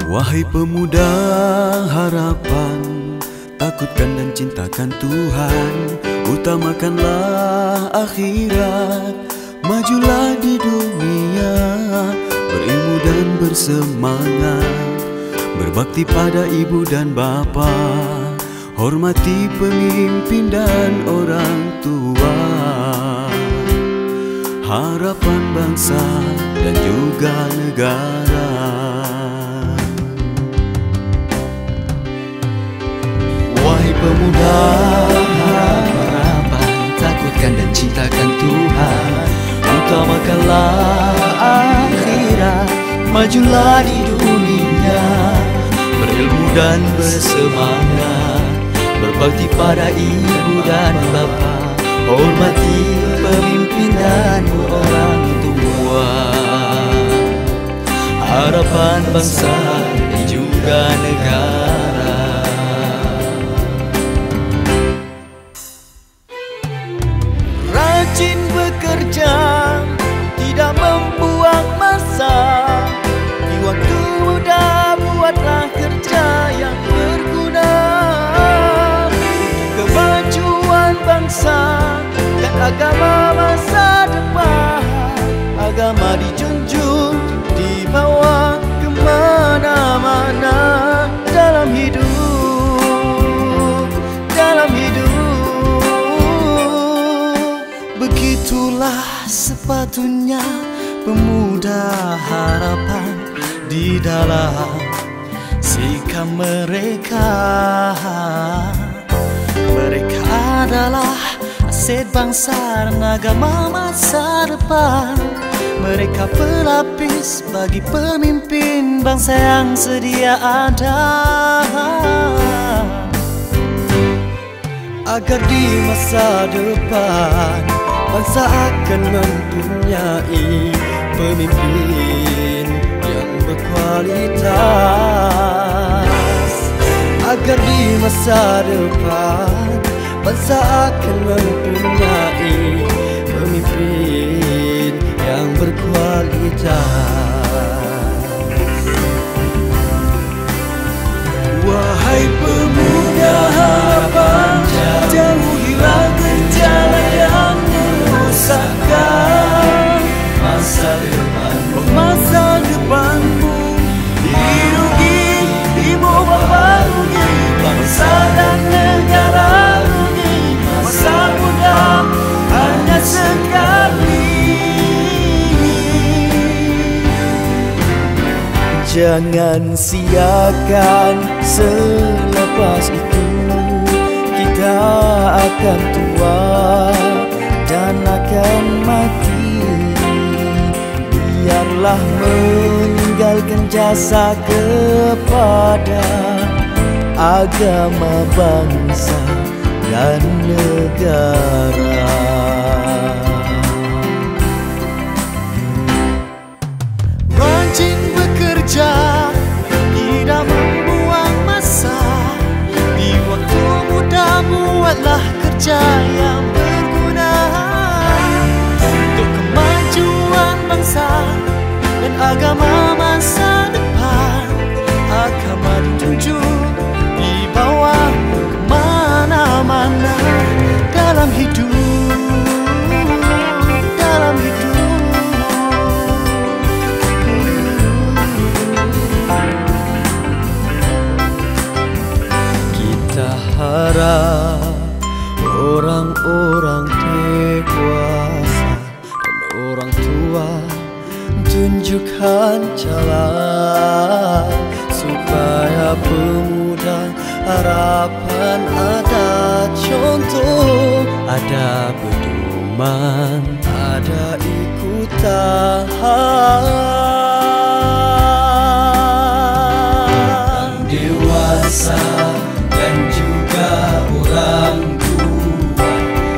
Wahai pemuda harapan, takutkan dan cintakan Tuhan, utamakanlah akhirat, majulah di dunia, berilmu dan bersemangat, berbakti pada ibu dan bapa, hormati pemimpin dan orang tua, harapan bangsa dan juga negara. Wahai pemuda harapan, takutkan dan cintakan Tuhan, utamakanlah akhirat, majulah di dunia, berilmu dan bersemangat, berbakti pada ibu dan bapa, hormati pemimpin dan orang tua, harapan bangsa dan juga negara. Rajin bekerja, tidak membuang masa, di waktu muda buatlah kerja yang berguna, kemajuan bangsa dan agama masa depan. Agama dijunjung, dibawa kemana-mana dalam hidup, dalam hidup. Begitulah sepatutnya pemuda harapan di dalam sikap mereka. Mereka adalah aset bangsa dan agama masa depan. Mereka pelapis bagi pemimpin bangsa yang sedia ada, agar di masa depan bangsa akan mempunyai pemimpin yang berkualitas. Agar di masa depan bangsa akan mempunyai pemimpin yang berkualitas. Wahai pemuda harapan, jauhilah gejala yang merusakkan masa depanmu. Masa depanmu dirugi, ibu bapa rugi, bangsa dan negara rugi. Masa muda hanya sekali. Jangan siakan, selepas itu kita akan tua dan akan mati. Biarlah meninggalkan jasa kepada agama, bangsa dan negara. Rajin bekerja, tidak membuang masa, di waktu muda buatlah kerja yang berguna, untuk kemajuan bangsa dan agama masa depan. Agama dijunjung, dibawa kemana-mana dalam hidup, dalam hidup. Kita harap orang-orang dewasa dan orang tua tunjukkan jalan, supaya pemuda harapan ada contoh, ada pedoman, ada ikutan. Dewasa dan juga orang tua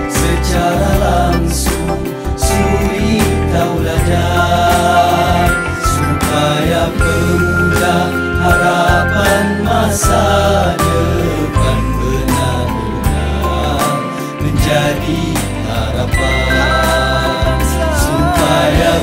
secara langsung suri tauladan, supaya pemuda harapan masa depan benar-benar menjadi harapan, supaya